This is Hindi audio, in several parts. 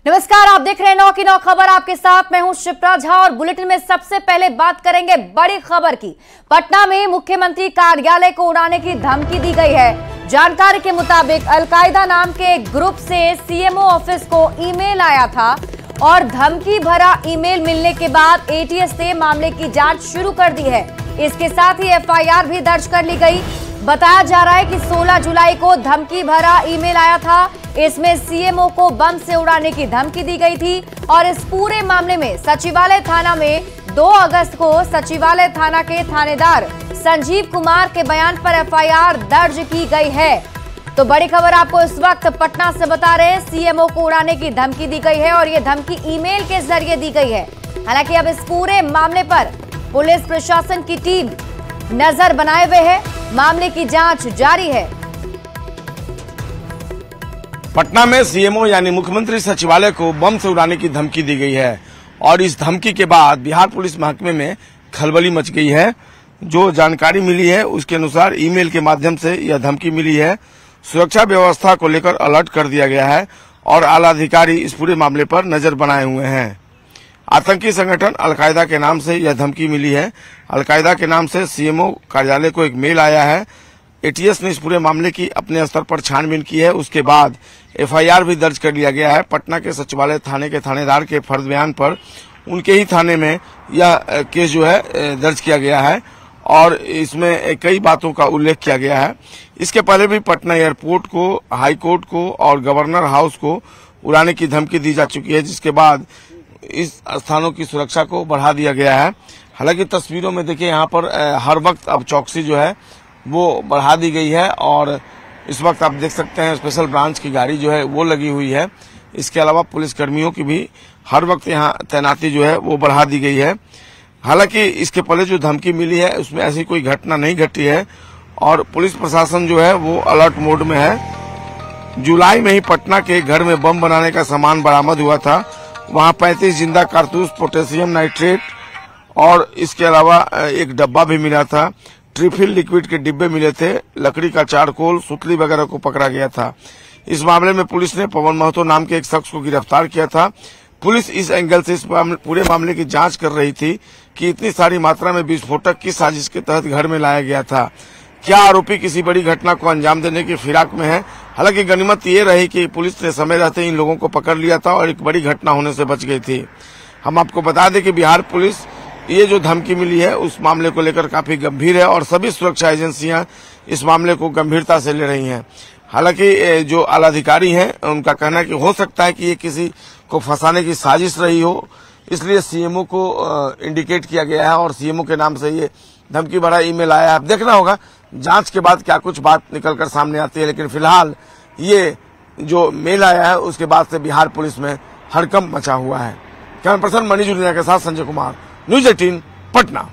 नमस्कार, आप देख रहे हैं 9 की 9 खबर। आपके साथ मैं हूं शिप्रा झा और बुलेटिन में सबसे पहले बात करेंगे बड़ी खबर की। पटना में मुख्यमंत्री कार्यालय को उड़ाने की धमकी दी गई है। जानकारी के मुताबिक अलकायदा नाम के एक ग्रुप से सीएमओ ऑफिस को ईमेल आया था और धमकी भरा ईमेल मिलने के बाद एटीएस ने मामले की जांच शुरू कर दी है। इसके साथ ही एफआईआर भी दर्ज कर ली गई। बताया जा रहा है कि 16 जुलाई को धमकी भरा ईमेल आया था। इसमें सीएमओ को बम से उड़ाने की धमकी दी गई थी और इस पूरे मामले में सचिवालय थाना में 2 अगस्त को सचिवालय थाना के थानेदार संजीव कुमार के बयान पर एफआईआर दर्ज की गई है। तो बड़ी खबर आपको इस वक्त पटना से बता रहे हैं, सीएमओ को उड़ाने की धमकी दी गई है और ये धमकी ईमेल के जरिए दी गई है। हालांकि अब इस पूरे मामले पर पुलिस प्रशासन की टीम नजर बनाए हुए है। मामले की जांच जारी है। पटना में सीएमओ यानी मुख्यमंत्री सचिवालय को बम से उड़ाने की धमकी दी गई है और इस धमकी के बाद बिहार पुलिस महकमे में खलबली मच गई है। जो जानकारी मिली है उसके अनुसार ईमेल के माध्यम से यह धमकी मिली है। सुरक्षा व्यवस्था को लेकर अलर्ट कर दिया गया है और आला अधिकारी इस पूरे मामले पर नजर बनाए हुए हैं। आतंकी संगठन अलकायदा के नाम से यह धमकी मिली है। अलकायदा के नाम से सीएमओ कार्यालय को एक मेल आया है। एटीएस ने इस पूरे मामले की अपने स्तर पर छानबीन की है। उसके बाद एफआईआर भी दर्ज कर लिया गया है। पटना के सचिवालय थाने के थानेदार के फर्द बयान पर उनके ही थाने में यह केस जो है दर्ज किया गया है और इसमें कई बातों का उल्लेख किया गया है। इसके पहले भी पटना एयरपोर्ट को, हाई कोर्ट को और गवर्नर हाउस को उड़ाने की धमकी दी जा चुकी है, जिसके बाद इस स्थानों की सुरक्षा को बढ़ा दिया गया है। हालांकि तस्वीरों में देखिए यहाँ पर हर वक्त अब चौकसी जो है वो बढ़ा दी गई है और इस वक्त आप देख सकते हैं स्पेशल ब्रांच की गाड़ी जो है वो लगी हुई है। इसके अलावा पुलिस कर्मियों की भी हर वक्त यहाँ तैनाती जो है वो बढ़ा दी गई है। हालांकि इसके पहले जो धमकी मिली है उसमें ऐसी कोई घटना नहीं घटी है और पुलिस प्रशासन जो है वो अलर्ट मोड में है। जुलाई में ही पटना के घर में बम बनाने का सामान बरामद हुआ था। वहां 35 जिंदा कारतूस, पोटेशियम नाइट्रेट और इसके अलावा एक डब्बा भी मिला था। ट्रिफिल लिक्विड के डिब्बे मिले थे। लकड़ी का चारकोल, सुतली वगैरह को पकड़ा गया था। इस मामले में पुलिस ने पवन महतो नाम के एक शख्स को गिरफ्तार किया था। पुलिस इस एंगल से इस पूरे मामले की जांच कर रही थी कि इतनी सारी मात्रा में विस्फोटक किस साजिश के तहत घर में लाया गया था। क्या आरोपी किसी बड़ी घटना को अंजाम देने की फिराक में है? हालांकि गनीमत ये रही कि पुलिस ने समय रहते इन लोगों को पकड़ लिया था और एक बड़ी घटना होने से बच गई थी। हम आपको बता दें कि बिहार पुलिस ये जो धमकी मिली है उस मामले को लेकर काफी गंभीर है और सभी सुरक्षा एजेंसियां इस मामले को गंभीरता से ले रही हैं। हालांकि जो आला अधिकारी हैं उनका कहना है कि हो सकता है कि ये किसी को फंसाने की साजिश रही हो, इसलिए सीएमओ को इंडिकेट किया गया है और सीएमओ के नाम से ये धमकी भरा ईमेल आया है। अब देखना होगा जांच के बाद क्या कुछ बात निकलकर सामने आती है, लेकिन फिलहाल ये जो मेल आया है उसके बाद से बिहार पुलिस में हड़कंप मचा हुआ है। कैमरा पर्सन मनीष जुलिया के साथ संजय कुमार, न्यूज 18 पटना।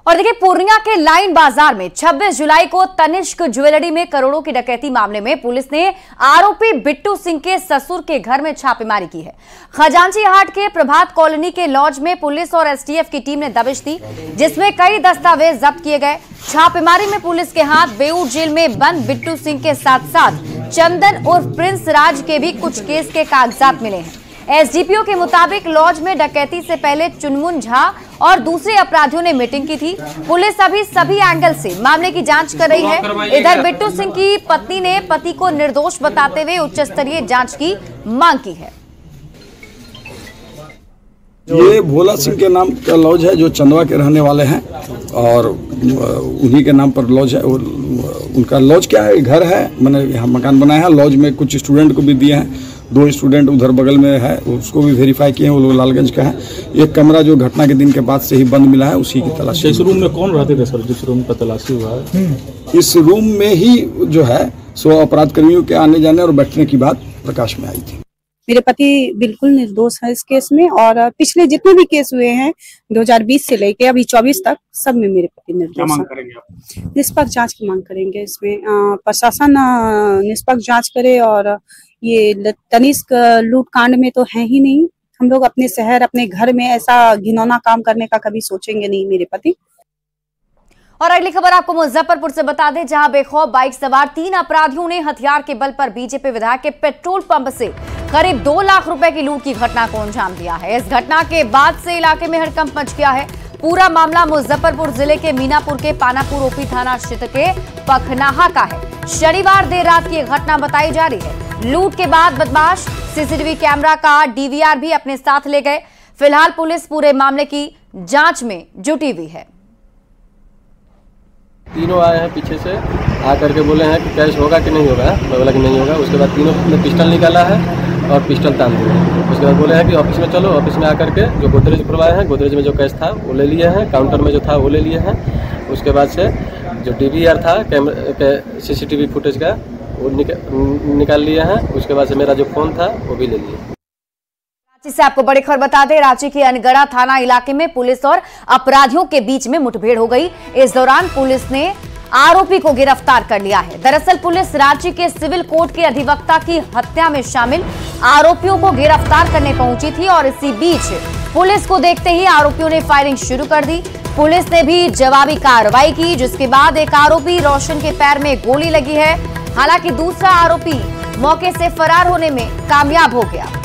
और देखिए, पूर्णिया के लाइन बाजार में 26 जुलाई को तनिष्क ज्वेलरी में करोड़ों की डकैती मामले में पुलिस ने आरोपी बिट्टू सिंह के ससुर के घर में छापेमारी की है। खजांची हाट के प्रभात कॉलोनी के लॉज में पुलिस और एसटीएफ की टीम ने दबिश दी, जिसमें कई दस्तावेज जब्त किए गए। छापेमारी में पुलिस के हाथ बेऊर जेल में बंद बिट्टू सिंह के साथ साथ चंदन उर्फ प्रिंस राज के भी कुछ केस के कागजात मिले हैं। एसडीपीओ के मुताबिक लॉज में डकैती से पहले चुनमुन झा और दूसरे अपराधियों ने मीटिंग की थी। पुलिस अभी सभी एंगल से मामले की जांच कर रही है। इधर बिट्टू सिंह की पत्नी ने पति को निर्दोष बताते हुए उच्च स्तरीय जांच की मांग की है। ये भोला सिंह के नाम का लॉज है जो चंदवा के रहने वाले हैं और उन्हीं के नाम पर लॉज है। उनका लॉज क्या है, घर है, मैंने यहाँ मकान बनाया है। लॉज में कुछ स्टूडेंट को भी दिए हैं। 2 स्टूडेंट उधर बगल में है, उसको भी वेरीफाई किए हैं, वो लोग लालगंज का है। एक कमरा जो घटना के दिन के बाद से ही बंद मिला है, उसी की तलाशी। इस रूम में कौन रहते थे सर, जिस रूम का तलाशी हुआ है? इस रूम में ही जो है सो अपराध कर्मियों के आने जाने और बैठने की बात प्रकाश में आई थी। मेरे पति बिल्कुल निर्दोष है इस केस में और पिछले जितने भी केस हुए हैं 2020 से लेके अभी 24 तक सब में मेरे पति निर्दोष हैं। निष्पक्ष जांच की मांग करेंगे। इसमें प्रशासन निष्पक्ष जांच करे और ये तनिष्क लूट कांड में तो है ही नहीं। हम लोग अपने शहर, अपने घर में ऐसा घिनौना काम करने का कभी सोचेंगे नहीं मेरे पति। और अगली खबर आपको मुजफ्फरपुर से बता दें, जहां बेखौफ बाइक सवार 3 अपराधियों ने हथियार के बल पर बीजेपी विधायक के पेट्रोल पंप से करीब 2 लाख रुपए की लूट की घटना को अंजाम दिया है। इस घटना के बाद से इलाके में हड़कंप मच गया है। पूरा मामला मुजफ्फरपुर जिले के मीनापुर के पानापुर ओपी थाना क्षेत्र के पखनाहा का है। शनिवार देर रात की घटना बताई जा रही है। लूट के बाद बदमाश सीसीटीवी कैमरा का डीवीआर भी अपने साथ ले गए। फिलहाल पुलिस पूरे मामले की जांच में जुटी हुई है। तीनों आए हैं पीछे से, आकर के बोले हैं कि कैश होगा कि नहीं होगा। मैं बोला कि नहीं होगा। उसके बाद तीनों ने पिस्टल निकाला है और पिस्टल तान दिया। उसके बाद बोले हैं कि ऑफिस में चलो। ऑफिस में आकर के जो गोदरेज खुलवाए हैं, गोदरेज में जो कैश था वो ले लिए हैं, काउंटर में जो था वो ले लिए हैं। उसके बाद से जो डीवीआर था सीसीटीवी फुटेज का वो निकाल लिए हैं। उसके बाद से मेरा जो फोन था वो भी ले लिए। रांची से आपको बड़ी खबर बता दें, रांची के अनगढ़ा थाना इलाके में पुलिस और अपराधियों के बीच में मुठभेड़ हो गई। इस दौरान पुलिस ने आरोपी को गिरफ्तार कर लिया है। दरअसल पुलिस रांची के सिविल कोर्ट के अधिवक्ता की हत्या में शामिल आरोपियों को गिरफ्तार करने पहुंची थी और इसी बीच पुलिस को देखते ही आरोपियों ने फायरिंग शुरू कर दी। पुलिस ने भी जवाबी कार्रवाई की, जिसके बाद एक आरोपी रोशन के पैर में गोली लगी है। हालांकि दूसरा आरोपी मौके से फरार होने में कामयाब हो गया।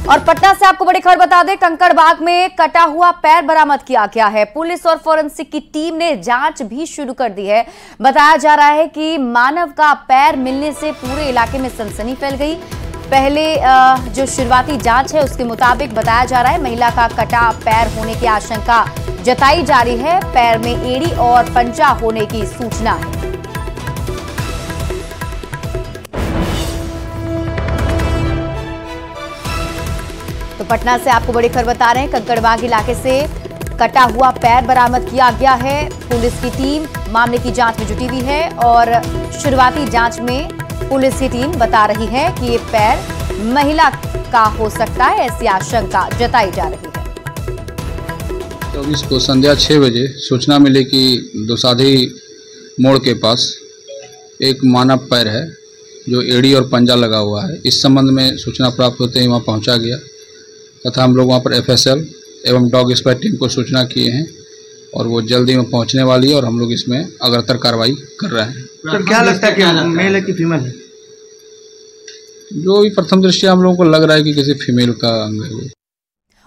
और पटना से आपको बड़ी खबर बता दें, कंकड़बाग में कटा हुआ पैर बरामद किया गया है। पुलिस और फोरेंसिक की टीम ने जांच भी शुरू कर दी है। बताया जा रहा है कि मानव का पैर मिलने से पूरे इलाके में सनसनी फैल गई। पहले जो शुरुआती जांच है उसके मुताबिक बताया जा रहा है महिला का कटा पैर होने की आशंका जताई जा रही है। पैर में एड़ी और पंजा होने की सूचना है। तो पटना से आपको बड़ी खबर बता रहे हैं, कंकड़बाग इलाके से कटा हुआ पैर बरामद किया गया है। पुलिस की टीम मामले की जांच में जुटी हुई है और शुरुआती जांच में पुलिस की टीम बता रही है कि ये पैर महिला का हो सकता है, ऐसी आशंका जताई जा रही है। 24 को संध्या 6 बजे सूचना मिली कि दोसाधी मोड़ के पास एक मानव पैर है जो एड़ी और पंजा लगा हुआ है। इस संबंध में सूचना प्राप्त होते ही वहाँ पहुँचा गया तथा हम लोग वहाँ पर एफएसएल एवं डॉग स्क्वाड टीम को सूचना किए हैं और वो जल्दी में पहुँचने वाली है और हम लोग इसमें अग्रतर कार्रवाई कर रहे हैं। तो क्या लगता है कि मेल है कि फीमेल है? जो भी प्रथम दृष्टया हम लोगों को लग रहा है कि किसी फीमेल का अंग है।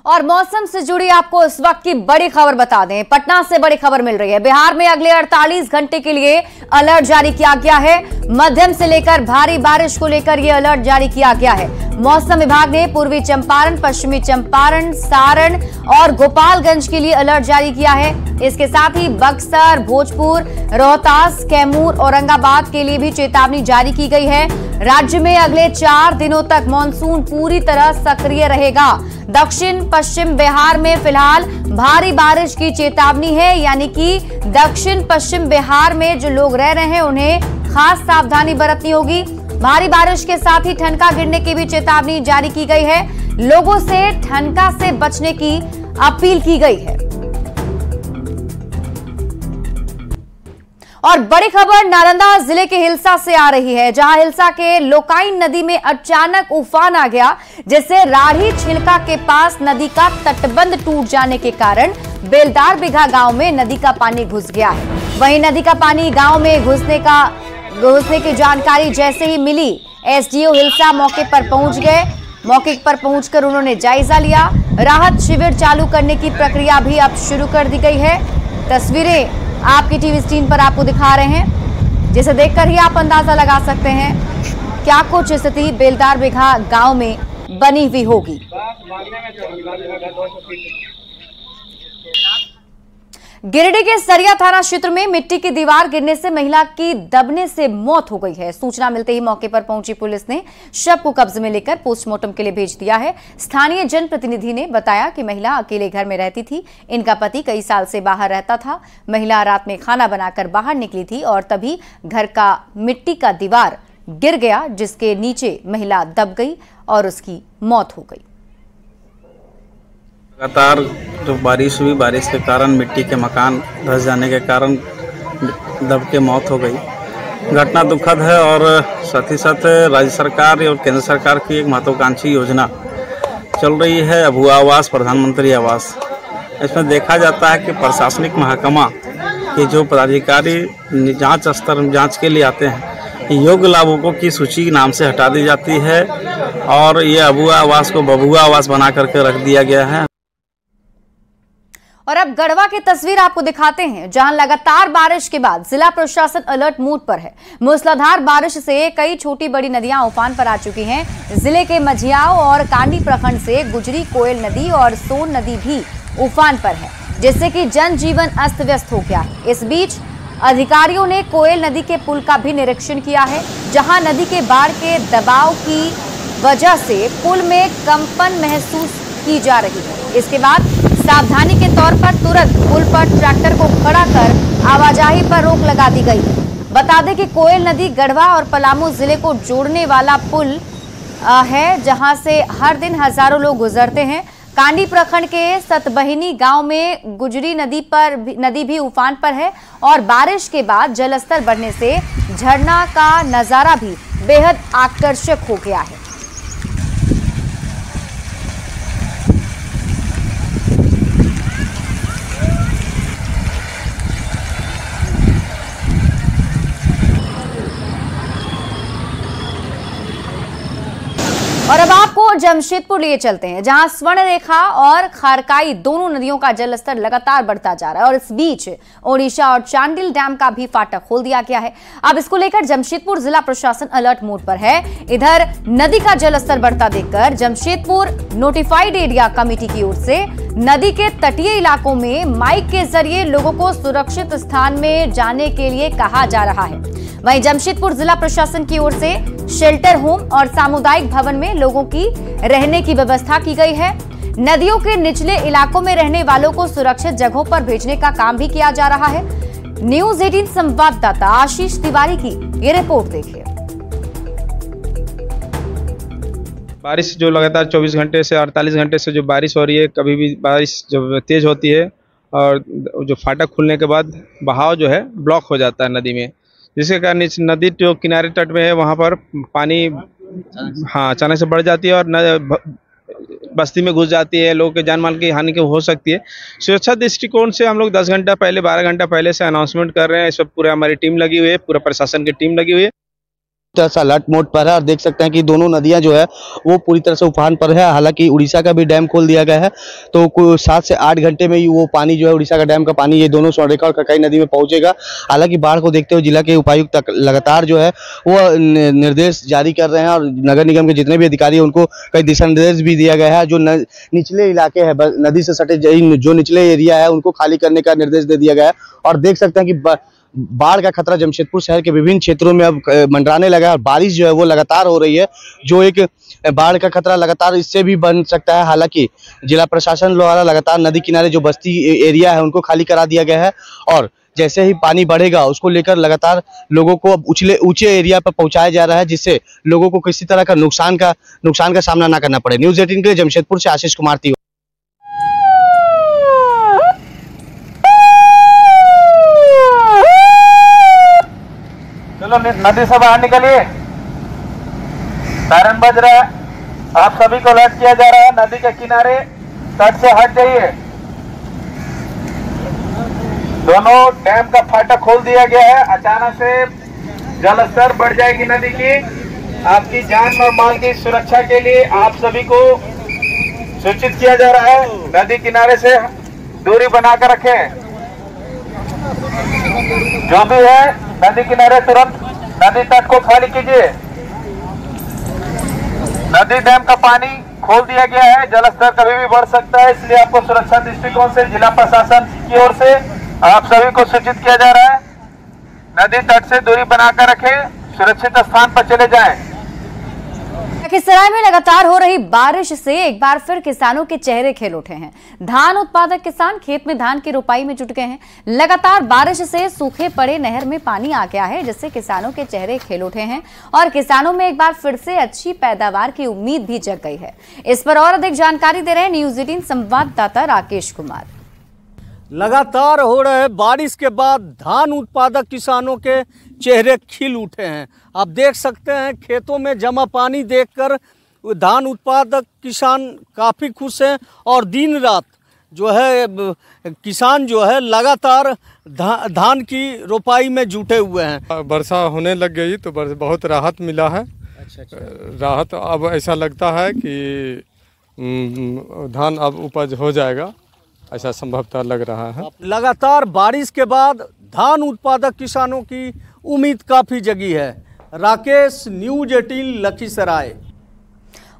और मौसम से जुड़ी आपको इस वक्त की बड़ी खबर बता दें, पटना से बड़ी खबर मिल रही है। बिहार में अगले 48 घंटे के लिए अलर्ट जारी किया गया है। मध्यम से लेकर भारी बारिश को लेकर यह अलर्ट जारी किया गया है। मौसम विभाग ने पूर्वी चंपारण, पश्चिमी चंपारण, सारण और गोपालगंज के लिए अलर्ट जारी किया है। इसके साथ ही बक्सर, भोजपुर, रोहतास, कैमूर, औरंगाबाद के लिए भी चेतावनी जारी की गई है। राज्य में अगले 4 दिनों तक मानसून पूरी तरह सक्रिय रहेगा। दक्षिण पश्चिम बिहार में फिलहाल भारी बारिश की चेतावनी है, यानी कि दक्षिण पश्चिम बिहार में जो लोग रह रहे हैं उन्हें खास सावधानी बरतनी होगी। भारी बारिश के साथ ही ठनका गिरने की भी चेतावनी जारी की गई है। लोगों से ठनका से बचने की अपील की गई है। और बड़ी खबर नालंदा जिले के हिलसा से आ रही है, जहां हिलसा के लोकाइन नदी में अचानक उफान आ गया, जिससे राढ़ी छिलका के पास नदी का तटबंध टूट जाने के कारण बेलदार बिघा गांव में नदी का पानी घुस गया है। वहीं नदी का पानी गांव में घुसने की जानकारी जैसे ही मिली, एसडीओ हिलसा मौके पर पहुंच गए। मौके पर पहुंचकर उन्होंने जायजा लिया। राहत शिविर चालू करने की प्रक्रिया भी अब शुरू कर दी गई है। तस्वीरें आपकी टीवी स्क्रीन पर आपको दिखा रहे हैं, जिसे देखकर ही आप अंदाजा लगा सकते हैं क्या कुछ स्थिति बेलदार बिघा गांव में बनी हुई होगी। गिरिडीह के सरिया थाना क्षेत्र में मिट्टी की दीवार गिरने से महिला की दबने से मौत हो गई है। सूचना मिलते ही मौके पर पहुंची पुलिस ने शव को कब्जे में लेकर पोस्टमार्टम के लिए भेज दिया है। स्थानीय जनप्रतिनिधि ने बताया कि महिला अकेले घर में रहती थी। इनका पति कई साल से बाहर रहता था। महिला रात में खाना बनाकर बाहर निकली थी और तभी घर का मिट्टी का दीवार गिर गया, जिसके नीचे महिला दब गई और उसकी मौत हो गई। लगातार जो बारिश हुई, बारिश के कारण मिट्टी के मकान धंस जाने के कारण दब के मौत हो गई। घटना दुखद है और साथ ही साथ राज्य सरकार और केंद्र सरकार की एक महत्वाकांक्षी योजना चल रही है अभुआ आवास, प्रधानमंत्री आवास। इसमें देखा जाता है कि प्रशासनिक महकमा के जो पदाधिकारी जांच के लिए आते हैं, योग्य लाभुकों की सूची नाम से हटा दी जाती है और ये अभुआ आवास को बबुआ आवास बना करके रख दिया गया है। और अब गढ़वा की तस्वीर आपको दिखाते हैं, जहां लगातार बारिश के बाद जिला प्रशासन अलर्ट मोड पर है। मूसलाधार बारिश से कई छोटी बड़ी नदियां उफान पर आ चुकी हैं। जिले के मझियाओं और कांडी प्रखंड से गुजरी कोयल नदी और सोन नदी भी उफान पर है, जिससे कि जनजीवन अस्त व्यस्त हो गया है। इस बीच अधिकारियों ने कोयल नदी के पुल का भी निरीक्षण किया है, जहां नदी के बाढ़ के दबाव की वजह से पुल में कंपन महसूस की जा रही है। इसके बाद सावधानी के तौर पर तुरंत पुल पर ट्रैक्टर को खड़ा कर आवाजाही पर रोक लगा दी गई। बता दें कि कोयल नदी गढ़वा और पलामू जिले को जोड़ने वाला पुल है, जहां से हर दिन हजारों लोग गुजरते हैं। कांडी प्रखंड के सतबहिनी गांव में गुजरी नदी भी उफान पर है और बारिश के बाद जलस्तर बढ़ने से झरना का नजारा भी बेहद आकर्षक हो गया है। और अब आपको जमशेदपुर लिए चलते हैं, जहां स्वर्णरेखा और खारकाई दोनों नदियों का जलस्तर लगातार बढ़ता जा रहा है और इस बीच ओडिशा और चांडिल डैम का भी फाटक खोल दिया गया है। अब इसको लेकर जमशेदपुर जिला प्रशासन अलर्ट मोड पर है। इधर नदी का जलस्तर बढ़ता देखकर जमशेदपुर नोटिफाइड एरिया कमेटी की ओर से नदी के तटीय इलाकों में माइक के जरिए लोगों को सुरक्षित स्थान में जाने के लिए कहा जा रहा है। वहीं जमशेदपुर जिला प्रशासन की ओर से शेल्टर होम और सामुदायिक भवन में लोगों की रहने की व्यवस्था की गई है। नदियों के निचले इलाकों में रहने वालों को सुरक्षित जगहों पर भेजने का काम भी किया जा रहा है। न्यूज़ 18 संवाददाता आशीष तिवारी की ये रिपोर्ट देखिए। बारिश जो लगातार 24 घंटे से 48 घंटे से जो बारिश हो रही है, कभी भी बारिश जब तेज होती है और जो फाटक खुलने के बाद बहाव जो है ब्लॉक हो जाता है नदी में, जिसके कारण इस नदी जो किनारे तट में है वहाँ पर पानी अचानक से बढ़ जाती है और बस्ती में घुस जाती है। लोगों के जान माल की हानि हो सकती है। सुरक्षा दृष्टिकोण से हम लोग 10 घंटा पहले 12 घंटा पहले से अनाउंसमेंट कर रहे हैं। इस पर पूरा हमारी टीम लगी हुई है, पूरा प्रशासन की टीम लगी हुई है। तरह से अलर्ट मोड पर है और देख सकते हैं कि दोनों नदियां जो है वो पूरी तरह से उफान पर है। हालांकि उड़ीसा का भी डैम खोल दिया गया है, तो 7 से 8 घंटे में ही वो पानी जो है उड़ीसा का डैम का पानी ये दोनों स्वर्णरेखा और खरकाई नदी में पहुंचेगा। हालांकि बाढ़ को देखते हुए जिला के उपायुक्त लगातार जो है वो निर्देश जारी कर रहे हैं और नगर निगम के जितने भी अधिकारी हैं उनको कई दिशा निर्देश भी दिया गया है। जो निचले इलाके हैं, नदी से सटे जो निचले एरिया है उनको खाली करने का निर्देश दे दिया गया है। और देख सकते हैं कि बाढ़ का खतरा जमशेदपुर शहर के विभिन्न क्षेत्रों में अब मंडराने लगा है और बारिश जो है वो लगातार हो रही है, जो एक बाढ़ का खतरा लगातार इससे भी बन सकता है। हालांकि जिला प्रशासन द्वारा लगातार नदी किनारे जो बस्ती एरिया है उनको खाली करा दिया गया है और जैसे ही पानी बढ़ेगा उसको लेकर लगातार लोगों को अब ऊंचे एरिया पर पहुंचाया जा रहा है, जिससे लोगों को किसी तरह का नुकसान का सामना ना करना पड़े। न्यूज़ 18 के लिए जमशेदपुर से आशीष कुमार तिवारी। चलो नदी से बाहर निकलिए, सायरन बज रहा है। आप सभी को अलर्ट किया जा रहा है, नदी के किनारे तट से हट जाइए। दोनों डैम का फाटक खोल दिया गया है। अचानक से जलस्तर बढ़ जाएगी नदी की। आपकी जान और माल की सुरक्षा के लिए आप सभी को सूचित किया जा रहा है, नदी किनारे से दूरी बनाकर रखें। जो भी है नदी किनारे तुरंत नदी तट को खाली कीजिए। नदी डैम का पानी खोल दिया गया है, जलस्तर कभी भी बढ़ सकता है, इसलिए आपको सुरक्षा दृष्टिकोण से जिला प्रशासन की ओर से आप सभी को सूचित किया जा रहा है, नदी तट से दूरी बनाकर रखें, सुरक्षित स्थान पर चले जाएं। लखीसराय में लगातार हो रही बारिश से एक बार फिर किसानों के चेहरे खिल उठे हैं। धान उत्पादक किसान खेत में धान की रोपाई में जुट गए हैं। लगातार बारिश से सूखे पड़े नहर में पानी आ गया है, जिससे किसानों के चेहरे खिल उठे हैं और किसानों में एक बार फिर से अच्छी पैदावार की उम्मीद भी जग गई है। इस पर और अधिक जानकारी दे रहे हैं न्यूज़ 18 संवाददाता राकेश कुमार। लगातार हो रहे बारिश के बाद धान उत्पादक किसानों के चेहरे खिल उठे हैं। आप देख सकते हैं खेतों में जमा पानी देखकर धान उत्पादक किसान काफ़ी खुश हैं और दिन रात जो है किसान जो है लगातार धान की रोपाई में जुटे हुए हैं। वर्षा होने लग गई तो बहुत राहत मिला है। राहत अब ऐसा लगता है कि धान अब उपज हो जाएगा, ऐसा संभवतः लग रहा है। लगातार बारिश के बाद धान उत्पादक किसानों की उम्मीद काफ़ी जगी है। राकेश, न्यूज़ 18 लखीसराय।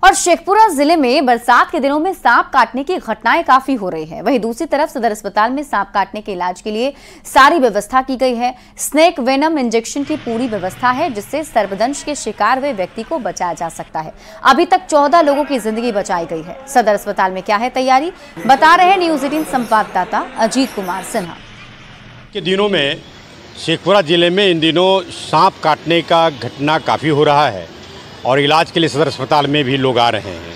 और शेखपुरा जिले में बरसात के दिनों में सांप काटने की घटनाएं काफी हो रही हैं। वहीं दूसरी तरफ सदर अस्पताल में सांप काटने के इलाज के लिए सारी व्यवस्था की गई है। स्नेक वेनम इंजेक्शन की पूरी व्यवस्था है, जिससे सर्पदंश के शिकार हुए व्यक्ति को बचाया जा सकता है। अभी तक 14 लोगों की जिंदगी बचाई गई है। सदर अस्पताल में क्या है तैयारी, बता रहे हैं न्यूज़ 18 संवाददाता अजीत कुमार सिन्हा। के दिनों में शेखपुरा जिले में इन दिनों सांप काटने का घटना काफ़ी हो रहा है और इलाज के लिए सदर अस्पताल में भी लोग आ रहे हैं।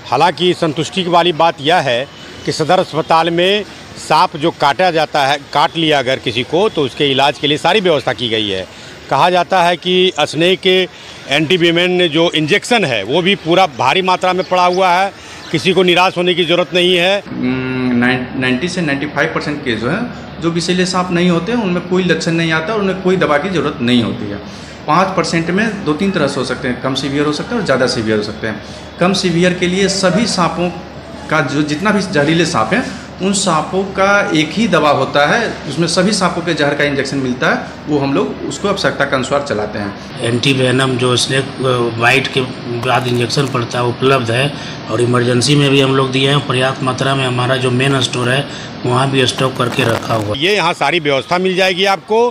हालांकि संतुष्टि वाली बात यह है कि सदर अस्पताल में सांप जो काटा जाता है, काट लिया अगर किसी को, तो उसके इलाज के लिए सारी व्यवस्था की गई है। कहा जाता है कि स्नेक के एंटीवेनम जो इंजेक्शन है वो भी पूरा भारी मात्रा में पड़ा हुआ है। किसी को निराश होने की ज़रूरत नहीं है। 90 से 95% केस जो है जो विषैले सांप नहीं होते हैं, उनमें कोई लक्षण नहीं आता और उन्हें कोई दवा की ज़रूरत नहीं होती है। 5% में 2-3 तरह से हो सकते हैं, कम सीवियर हो सकते हैं और ज़्यादा सीवियर हो सकते हैं। कम सीवियर के लिए सभी सांपों का जो जितना भी जहरीले सांप हैं उन सांपों का एक ही दवा होता है, उसमें सभी सांपों के जहर का इंजेक्शन मिलता है, वो हम लोग उसको आवश्यकता के अनुसार चलाते हैं। एंटीवेनम जो स्नेक बाइट के बाद इंजेक्शन पड़ता है उपलब्ध है और इमरजेंसी में भी हम लोग दिए हैं। पर्याप्त मात्रा में हमारा जो मेन स्टोर है वहाँ भी स्टॉक करके रखा हुआ है। ये यहाँ सारी व्यवस्था मिल जाएगी आपको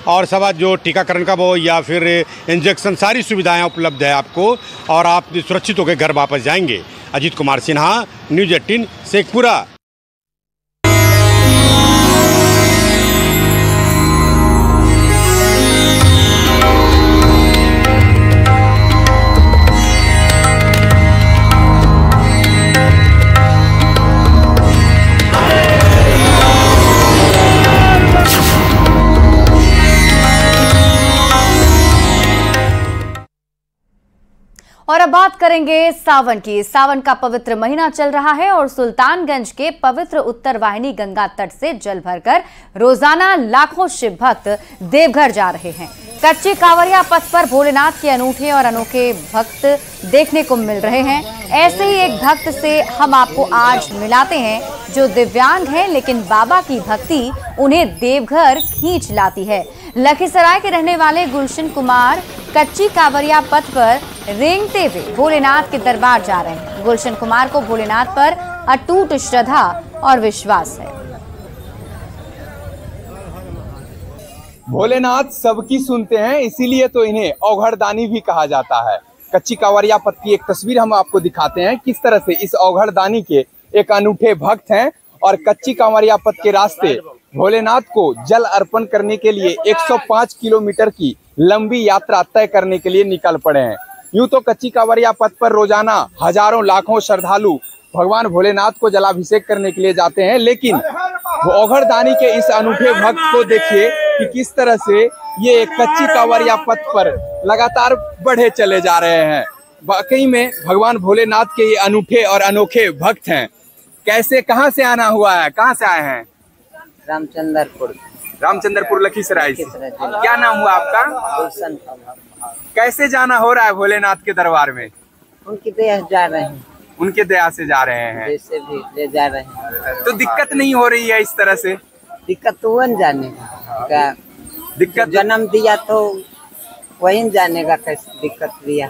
और सब जो टीकाकरण का वो या फिर इंजेक्शन सारी सुविधाएं उपलब्ध है आपको और आप सुरक्षित होकर घर वापस जाएंगे। अजीत कुमार सिन्हा, न्यूज़ 18 शेखपुरा। और अब बात करेंगे सावन की। सावन का पवित्र महीना चल रहा है और सुल्तानगंज के पवित्र उत्तर वाहिनी गंगा तट से जल भरकर रोजाना लाखों शिव भक्त देवघर जा रहे हैं। कच्चे कांवरिया पथ पर भोलेनाथ के अनूठे और अनोखे भक्त देखने को मिल रहे हैं। ऐसे ही एक भक्त से हम आपको आज मिलाते हैं जो दिव्यांग है, लेकिन बाबा की भक्ति उन्हें देवघर खींच लाती है। लखीसराय के रहने वाले गुलशन कुमार कच्ची कांवरिया पथ पर रेंगते हुए भोलेनाथ के दरबार जा रहे हैं। गुलशन कुमार को भोलेनाथ पर अटूट श्रद्धा और विश्वास है। भोलेनाथ सबकी सुनते हैं, इसीलिए तो इन्हें औघड़दानी भी कहा जाता है। कच्ची कांवरिया पथ की एक तस्वीर हम आपको दिखाते हैं, किस तरह से इस औघड़दानी के एक अनूठे भक्त हैं और कच्ची कांवरिया पथ के रास्ते भोलेनाथ को जल अर्पण करने के लिए 105 किलोमीटर की लंबी यात्रा तय करने के लिए निकल पड़े हैं। यूं तो कच्ची कांवरिया पथ पर रोजाना हजारों लाखों श्रद्धालु भगवान भोलेनाथ को जलाभिषेक करने के लिए जाते हैं, लेकिन औघड़दानी के इस अनूठे भक्त को देखिए कि किस तरह से ये कच्ची कांवरिया पथ पर लगातार बढ़े चले जा रहे हैं। वाकई में भगवान भोलेनाथ के ये अनूठे और अनोखे भक्त हैं। कैसे, कहाँ से आना हुआ है, कहाँ से आए हैं? रामचंद्रपुर लखीसराय से। क्या नाम हुआ आपका? गुलशन। कैसे जाना हो रहा है भोलेनाथ के दरबार में? उनकी दया से जा रहे हैं। उनके दया से जा रहे हैं। जैसे भी ले जा रहे हैं। तो दिक्कत नहीं हो रही है इस तरह से? दिक्कत तो वन जाने का दिक्कत, जन्म दिया तो वही जाने का कैसे दिक्कत दिया,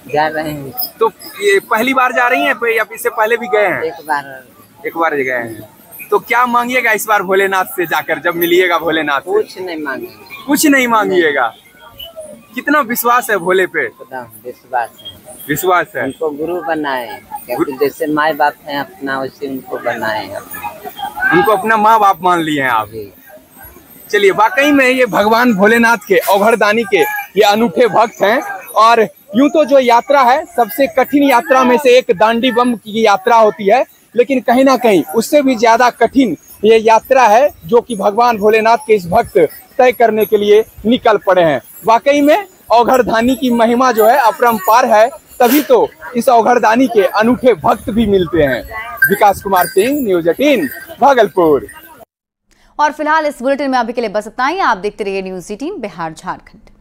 जा रहे हैं। तो ये पहली बार जा रही हैं या इससे पहले भी गए हैं? एक बार गए हैं। तो क्या मांगिएगा इस बार भोलेनाथ से जाकर, जब मिलिएगा भोलेनाथ से? कुछ नहीं मांगिएगा। कुछ नहीं मांगिएगा। कितना विश्वास है भोले पे? विश्वास है। विश्वास है। उनको गुरु बनाए, क्योंकि जैसे माँ बाप हैं अपना, वैसे उनको बनाए, उनको अपना माँ बाप मान लिए हैं आप। चलिए, वाकई में ये भगवान भोलेनाथ के, औघड़दानी के ये अनूठे भक्त हैं। और यूं तो जो यात्रा है सबसे कठिन यात्रा में से एक दांडी बम की यात्रा होती है, लेकिन कहीं ना कहीं उससे भी ज्यादा कठिन ये यात्रा है जो कि भगवान भोलेनाथ के इस भक्त तय करने के लिए निकल पड़े हैं। वाकई में औघड़दानी की महिमा जो है अपरंपार है, तभी तो इस औघड़दानी के अनूठे भक्त भी मिलते हैं। विकास कुमार सिंह, न्यूज़ 18 भागलपुर। और फिलहाल इस बुलेटिन में अभी के लिए बस इतना ही। आप देखते रहिए न्यूज़ 18 बिहार झारखंड।